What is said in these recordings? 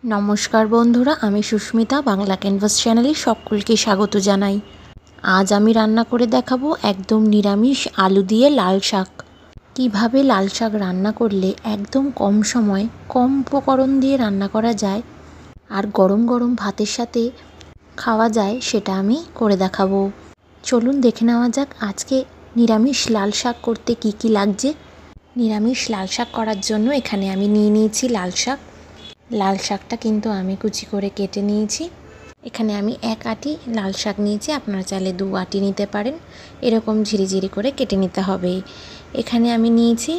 নমস্কার বন্ধুরা, আমি সুস্মিতা বাংলা ক্যানভাস চ্যানেলে সকলকে স্বাগত জানাই। আজ আমি রান্না করে দেখাবো একদম নিরামিষ আলু দিয়ে লাল শাক। কিভাবে লাল শাক রান্না করলে একদম কম সময় কম উপকরণ দিয়ে রান্না করা যায় আর গরম গরম ভাতের সাথে খাওয়া যায় সেটা আমি করে দেখাবো। চলুন দেখে নেওয়া যাক আজকে নিরামিষ লাল শাক করতে কি কি লাগছে। নিরামিষ লাল শাক করার জন্য এখানে আমি নিয়ে নিয়েছি লাল শাক। লাল শাকটা কিন্তু আমি কুচি করে কেটে নিয়েছি। এখানে আমি 1 আঁটি লাল শাক নিয়েছি, আপনারা চাইলে 2 আঁটি নিতে পারেন। এরকম ঝিরিঝিরি করে কেটে নিতে হবে। এখানে আমি নিয়েছি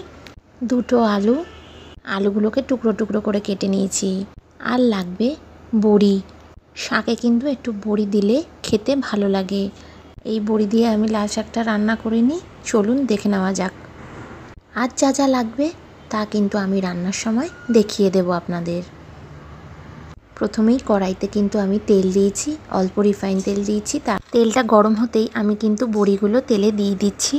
2টো আলু, আলুগুলোকে টুকরো টুকরো করে কেটে নিয়েছি। আর লাগবে বড়ি। শাকে কিন্তু একটু বড়ি দিলে খেতে ভালো লাগে। এই বড়ি দিয়ে আমি লাল শাকটা রান্না করে নিই। চলুন দেখে নেওয়া যাক। আর যা যা লাগবে তা কিন্তু আমি রান্নার সময় দেখিয়ে দেব আপনাদের। প্রথমেই কড়াইতে কিন্তু আমি তেল দিয়েছি, অল্প রিফাইন তেল দিয়েছি। তার তেলটা গরম হতেই আমি কিন্তু বড়িগুলো তেলে দিয়ে দিচ্ছি।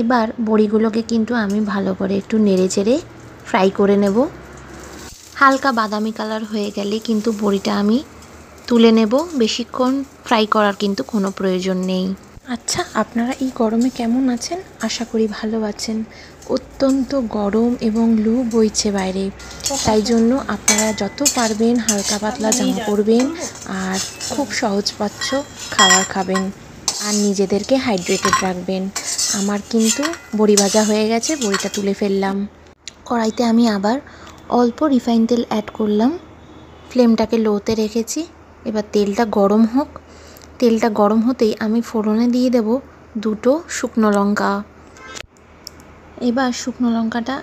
এবার বড়িগুলোকে কিন্তু আমি ভালো করে একটু নেড়ে চেড়ে ফ্রাই করে নেব। হালকা বাদামি কালার হয়ে গেলে কিন্তু বড়িটা আমি তুলে নেব। বেশিক্ষণ ফ্রাই করার কিন্তু কোনো প্রয়োজন নেই। আচ্ছা, আপনারা এই গরমে কেমন আছেন? আশা করি ভালো আছেন। অত্যন্ত গরম এবং লু বইছে বাইরে, তাই জন্য আপনারা যত পারবেন হালকা পাতলা জামা পরবেন আর খুব সহজপাচ্য খাবার খাবেন আর নিজেদেরকে হাইড্রেটেড রাখবেন। আমার কিন্তু বড়ি ভাজা হয়ে গেছে, বড়িটা তুলে ফেললাম। কড়াইতে আমি আবার অল্প রিফাইন তেল অ্যাড করলাম, ফ্লেমটাকে লোতে রেখেছি। এবার তেলটা গরম হোক। তেলটা গরম হতেই আমি ফোড়নে দিয়ে দেব 2টো শুকনো লঙ্কা। এবার শুকনো লঙ্কাটা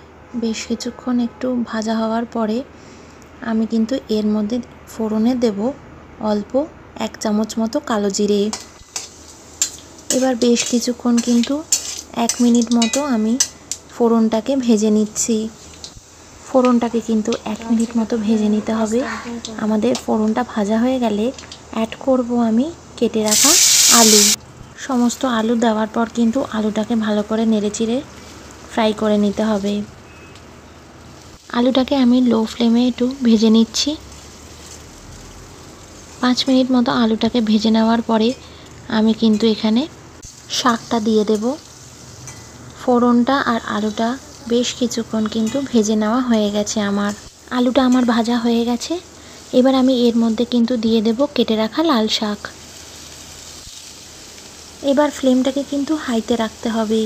বেশ কিছুক্ষণ একটু ভাজা হওয়ার পরে আমি কিন্তু এর মধ্যে ফোড়নে দেব অল্প 1 চামচ মতো কালো জিরে। এবার বেশ কিছুক্ষণ কিন্তু 1 মিনিট মতো আমি ফোড়নটাকে ভেজে নিচ্ছি। ফোড়নটাকে কিন্তু 1 মিনিট মতো ভেজে নিতে হবে। আমাদের ফোড়নটা ভাজা হয়ে গেলে অ্যাড করব আমি কেটে রাখা আলু। সমস্ত আলু দেওয়ার পর কিন্তু আলুটাকে ভালো করে নেড়েচেড়ে ফ্রাই করে নিতে হবে। আলুটাকে আমি লো ফ্লেমে একটু ভেজে নিচ্ছি। 5 মিনিট মতো আলুটাকে ভেজে নেওয়ার পরে আমি কিন্তু এখানে শাকটা দিয়ে দেব। ফোড়নটা আর আলুটা বেশ কিছুক্ষণ কিন্তু ভেজে নেওয়া হয়ে গেছে আমার। আলুটা আমার ভাজা হয়ে গেছে। এবার আমি এর মধ্যে কিন্তু দিয়ে দেব কেটে রাখা লাল শাক। এবার ফ্লেমটাকে কিন্তু হাইতে রাখতে হবে।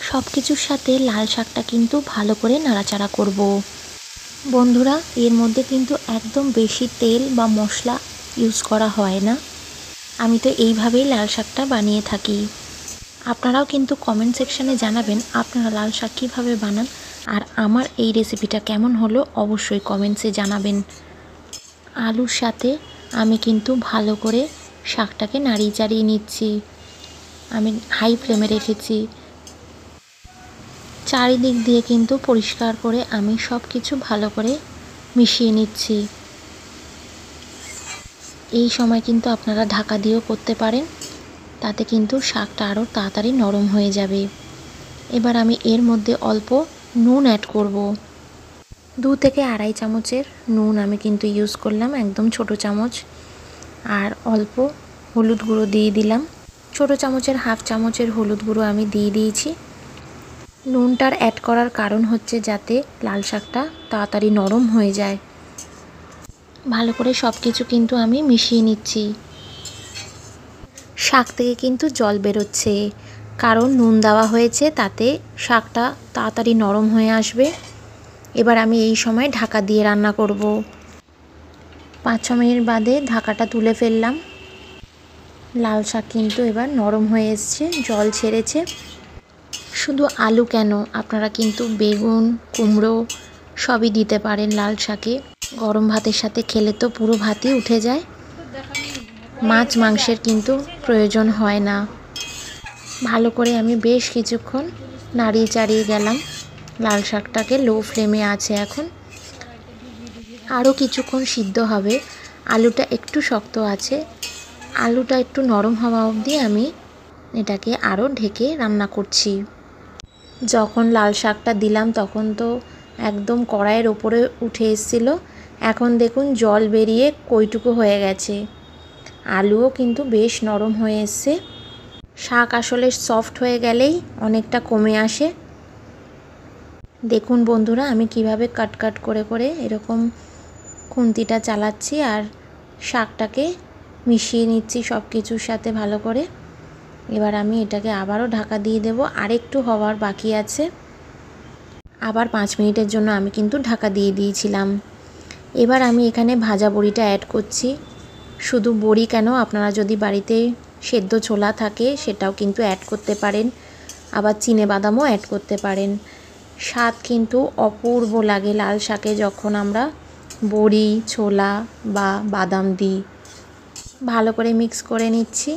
সব কিছুর সাথে লাল শাকটা কিন্তু ভালো করে নাড়াচাড়া করব। বন্ধুরা, এর মধ্যে কিন্তু একদম বেশি তেল বা মশলা ইউজ করা হয় না। আমি তো এইভাবেই লাল শাকটা বানিয়ে থাকি। আপনারাও কিন্তু কমেন্ট সেকশানে জানাবেন আপনারা লাল শাক কীভাবে বানান, আর আমার এই রেসিপিটা কেমন হলো অবশ্যই কমেন্টসে জানাবেন। আলুর সাথে আমি কিন্তু ভালো করে শাকটাকে নাড়িয়ে চাড়িয়ে নিচ্ছি। আমি হাই ফ্লেমে রেখেছি। চারিদিক দিয়ে কিন্তু পরিষ্কার করে আমি সব কিছু ভালো করে মিশিয়ে নিচ্ছি। এই সময় কিন্তু আপনারা ঢাকা দিয়েও করতে পারেন, তাতে কিন্তু শাকটা আরও তাড়াতাড়ি নরম হয়ে যাবে। এবার আমি এর মধ্যে অল্প নুন অ্যাড করব। 2 থেকে আড়াই চামচের নুন আমি কিন্তু ইউজ করলাম, একদম ছোট চামচ। আর অল্প হলুদ গুঁড়ো দিয়ে দিলাম। ছোট চামচের হাফ চামচের হলুদ গুঁড়ো আমি দিয়ে দিয়েছি। নুনটার অ্যাড করার কারণ হচ্ছে যাতে লাল শাকটা তাড়াতাড়ি নরম হয়ে যায়। ভালো করে সব কিছু কিন্তু আমি মিশিয়ে নিচ্ছি। শাক থেকে কিন্তু জল বেরোচ্ছে, কারণ নুন দেওয়া হয়েছে, তাতে শাকটা তাড়াতাড়ি নরম হয়ে আসবে। এবার আমি এই সময় ঢাকা দিয়ে রান্না করব। 5-6 মিনিট বাদে ঢাকাটা তুলে ফেললাম। লাল শাক কিন্তু এবার নরম হয়ে এসছে, জল ছেড়েছে। শুধু আলু কেন, আপনারা কিন্তু বেগুন, কুমড়ো সবই দিতে পারেন লাল শাকে। গরম ভাতের সাথে খেলে তো পুরো ভাতই উঠে যায়। মাছ মাংসের কিন্তু প্রয়োজন হয় না। ভালো করে আমি বেশ কিছুক্ষণ নাড়িয়ে চাড়িয়ে গেলাম। লাল শাকটাকে লো ফ্লেমে আছে এখন। আরও কিছুক্ষণ সিদ্ধ হবে। আলুটা একটু শক্ত আছে। আলুটা একটু নরম হওয়া অবধি আমি এটাকে আরও ঢেকে রান্না করছি। যখন লাল শাকটা দিলাম তখন তো একদম কড়াইয়ের ওপরে উঠে এসেছিলো। এখন দেখুন জল বেরিয়ে কইটুকু হয়ে গেছে। আলুও কিন্তু বেশ নরম হয়ে এসছে। শাক আসলে সফট হয়ে গেলেই অনেকটা কমে আসে। দেখুন বন্ধুরা আমি কিভাবে কাট করে করে এরকম খুন্তিটা চালাচ্ছি আর শাকটাকে মিশিয়ে নিচ্ছি সব কিছুর সাথে ভালো করে। এবার আমি এটাকে আবারও ঢাকা দিয়ে দেব, আরেকটু হওয়ার বাকি আছে। আবার 5 মিনিটের জন্য আমি কিন্তু ঢাকা দিয়ে দিয়েছিলাম। এবার আমি এখানে ভাজা বড়িটা অ্যাড করছি। শুধু বড়ি কেন, আপনারা যদি বাড়িতে সেদ্ধ ছোলা থাকে সেটাও কিন্তু অ্যাড করতে পারেন, আবার চিনেবাদামও অ্যাড করতে পারেন। স্বাদ কিন্তু অপূর্ব লাগে লাল শাকে যখন আমরা বড়ি, ছোলা বা বাদাম দিই। ভালো করে মিক্স করে নিচ্ছি।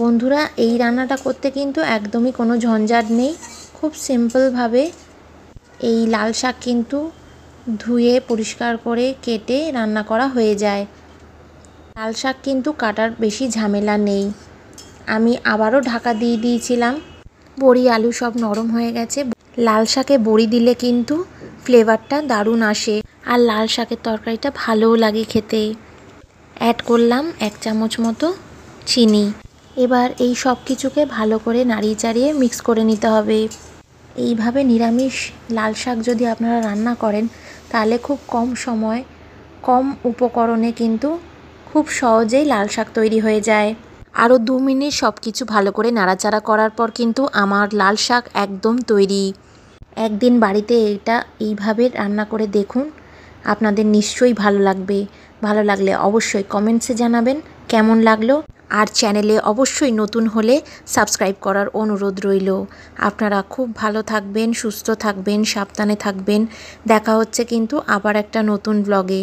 বন্ধুরা এই রান্নাটা করতে কিন্তু একদমই কোনো ঝঞ্ঝাট নেই। খুব সিম্পলভাবে এই লাল শাক কিন্তু ধুয়ে পরিষ্কার করে কেটে রান্না করা হয়ে যায়। লাল শাক কিন্তু কাটার বেশি ঝামেলা নেই। আমি আবারও ঢাকা দিয়ে দিয়েছিলাম। বড়ি আলু সব নরম হয়ে গেছে। লাল শাকে বড়ি দিলে কিন্তু ফ্লেভারটা দারুণ আসে আর লাল শাকের তরকারিটা ভালোও লাগে খেতে। অ্যাড করলাম 1 চামচ মতো চিনি। এবার এই সব কিছুকে ভালো করে নাড়িয়ে চাড়িয়ে মিক্স করে নিতে হবে। এইভাবে নিরামিষ লাল শাক যদি আপনারা রান্না করেন তাহলে খুব কম সময় কম উপকরণে কিন্তু খুব সহজেই লাল শাক তৈরি হয়ে যায়। আরও 2 মিনিট সব কিছু ভালো করে নাড়াচাড়া করার পর কিন্তু আমার লাল শাক একদম তৈরি। একদিন বাড়িতে এটা এইভাবে রান্না করে দেখুন, আপনাদের নিশ্চয়ই ভালো লাগবে। ভালো লাগলে অবশ্যই কমেন্টসে জানাবেন কেমন লাগলো। আর চ্যানেলে অবশ্যই নতুন হলে সাবস্ক্রাইব করার অনুরোধ রইল। আপনারা খুব ভালো থাকবেন, সুস্থ থাকবেন, সাবধানে থাকবেন। দেখা হচ্ছে কিন্তু আবার একটা নতুন ব্লগে।